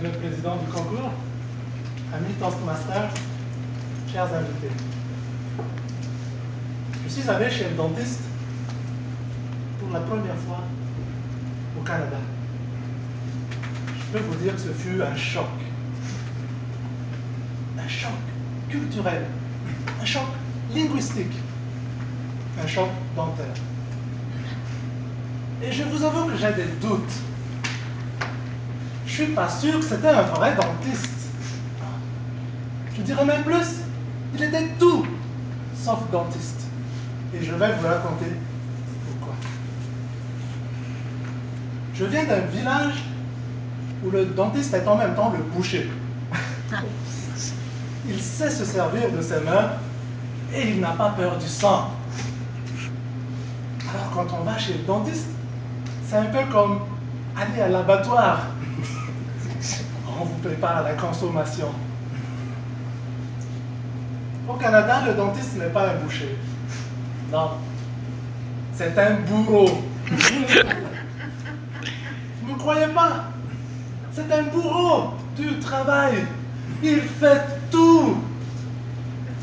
le président du concours, amis Toastmaster, chers invités. Je suis allé chez le dentiste pour la première fois au Canada. Je peux vous dire que ce fut un choc. Un choc culturel, un choc linguistique, un choc dentaire. Et je vous avoue que j'ai des doutes. Je suis pas sûr que c'était un vrai dentiste. Je dirais même plus, il était tout sauf dentiste. Et je vais vous raconter pourquoi. Je viens d'un village où le dentiste est en même temps le boucher. Il sait se servir de ses mains et il n'a pas peur du sang. Alors quand on va chez le dentiste, c'est un peu comme aller à l'abattoir. On vous prépare à la consommation. Au Canada, le dentiste n'est pas un boucher. Non, c'est un bourreau. Vous ne croyez pas? C'est un bourreau du travail. Il fait tout.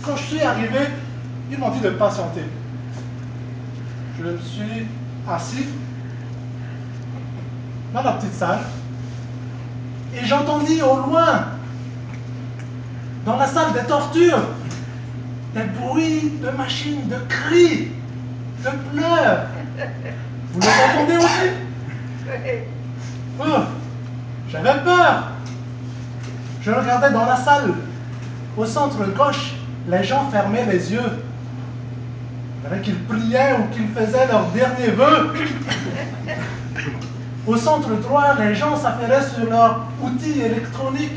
Quand je suis arrivé, ils m'ont dit de patienter. Je me suis assis dans la petite salle et j'entendis au loin, dans la salle des tortures, des bruits de machines, de cris, de pleurs. Vous les entendez aussi? Oh, j'avais peur. Je regardais dans la salle. Au centre gauche, les gens fermaient les yeux. Il fallait qu'ils priaient ou qu'ils faisaient leur dernier vœu. Au centre droit, les gens s'affairaient sur leurs outils électroniques.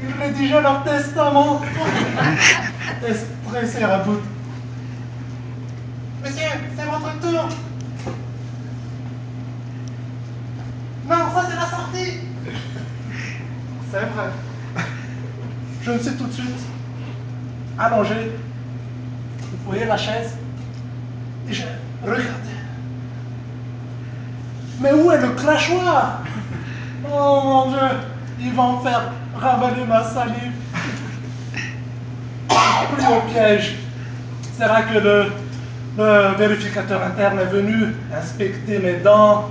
Ils rédigeaient leur testament. J'étais stressé à bout. Monsieur, c'est votre tour. Non, ça c'est la sortie. C'est vrai. Je me suis tout de suite allongé. Vous voyez la chaise? Et je regardais. Mais où est le crachoir? Oh mon Dieu, ils vont me faire ravaler ma salive. Pris au piège. C'est vrai que le vérificateur interne est venu inspecter mes dents.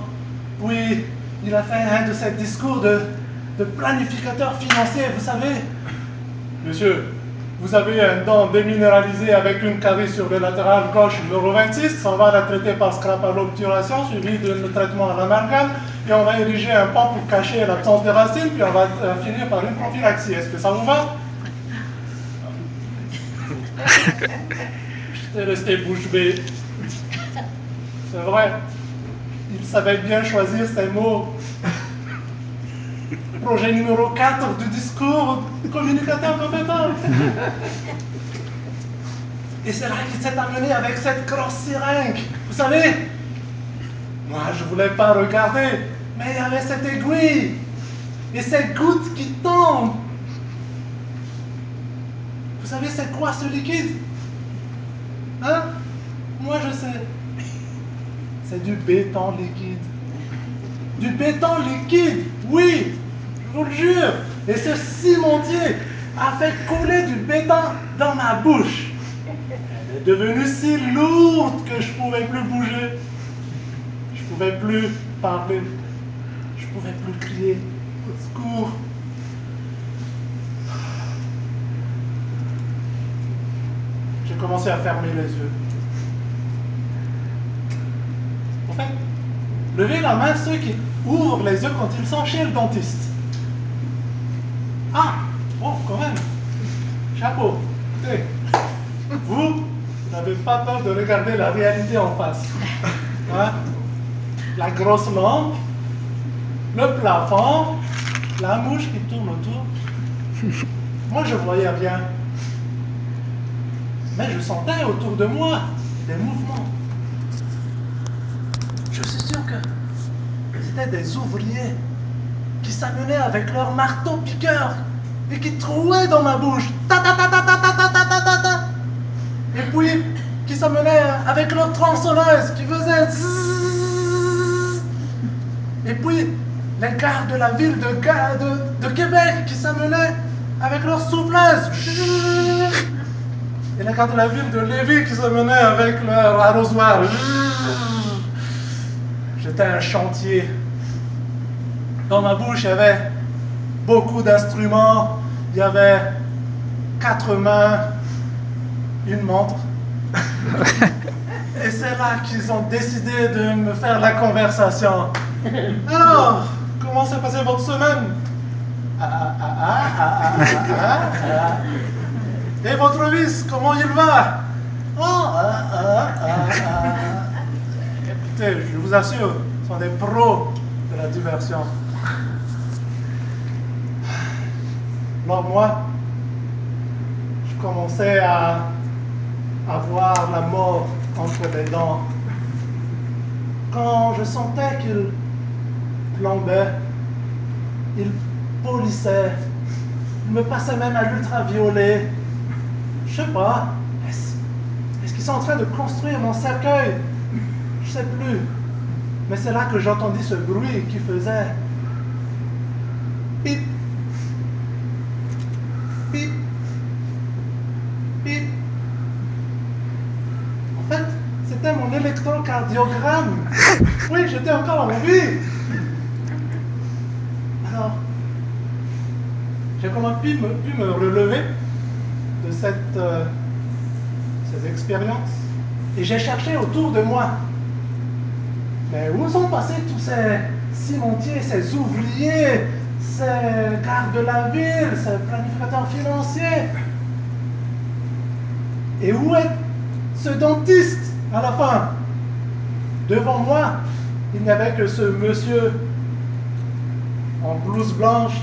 Oui, il a fait un de ses discours de planificateur financier, vous savez. Monsieur, vous avez un dent déminéralisé avec une carie sur le latéral gauche numéro 26. On va la traiter par scrapalobturation suivi d'un traitement à l'amalgame. Et on va ériger un pan pour cacher l'absence de racines. Puis on va finir par une prophylaxie. Est-ce que ça vous va? J'étais resté bouche bée. C'est vrai. Il savait bien choisir ses mots. Projet numéro 4 du discours communicateur compétent. Et c'est là qu'il s'est amené avec cette grosse seringue. Vous savez, moi je voulais pas regarder, mais il y avait cette aiguille et ces gouttes qui tombent. Vous savez c'est quoi ce liquide? Hein? Moi je sais. C'est du béton liquide. Du béton liquide, oui, je vous le jure. Et ce cimentier a fait couler du béton dans ma bouche. Elle est devenue si lourde que je ne pouvais plus bouger. Je ne pouvais plus parler. Je ne pouvais plus crier au secours. J'ai commencé à fermer les yeux. En fait, levez la main ceux qui ouvrent les yeux quand ils sont chez le dentiste. Ah, bon, quand même. Chapeau. Écoutez, vous n'avez pas peur de regarder la réalité en face. Hein? La grosse lampe, le plafond, la mouche qui tourne autour. Moi, je voyais rien. Mais je sentais autour de moi des mouvements. Je suis sûr que c'était des ouvriers qui s'amenaient avec leur marteau-piqueur et qui trouaient dans ma bouche. Ta ta ta ta ta ta ta ta ta ta ta. Et puis, qui s'amenaient avec leur tronçonneuse qui faisait zzzz. Et puis, les gardes de la ville de Québec qui s'amenaient avec leurs souffleuses. Et les gardes de la ville de Lévis qui s'amenaient avec leur arrosoir. J'étais un chantier. Dans ma bouche, il y avait beaucoup d'instruments. Il y avait 4 mains, une montre. Et c'est là qu'ils ont décidé de me faire la conversation. Alors, comment s'est passée votre semaine? Et votre fils, comment il va? Écoutez, je vous assure, ce sont des pros de la diversion. Alors moi, je commençais à avoir la mort entre les dents. Quand je sentais qu'il plombait, il polissait, il me passait même à l'ultraviolet. Je sais pas, est-ce qu'ils sont en train de construire mon cercueil? Je sais plus. Mais c'est là que j'entendis ce bruit qui faisait pip, pip, pip. En fait, c'était mon électrocardiogramme. Oui, j'étais encore en vie. Alors, j'ai comment pu me relever de ces expériences. Et j'ai cherché autour de moi. Mais où sont passés tous ces cimentiers, ces ouvriers, ces gardes de la ville, ces planificateurs financiers? Et où est ce dentiste à la fin? Devant moi, il n'y avait que ce monsieur en blouse blanche,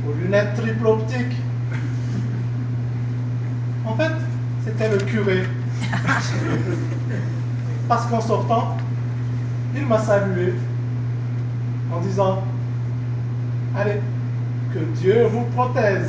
aux lunettes triple optiques. En fait, c'était le curé. Parce qu'en sortant, il m'a salué en disant « Allez, que Dieu vous protège !»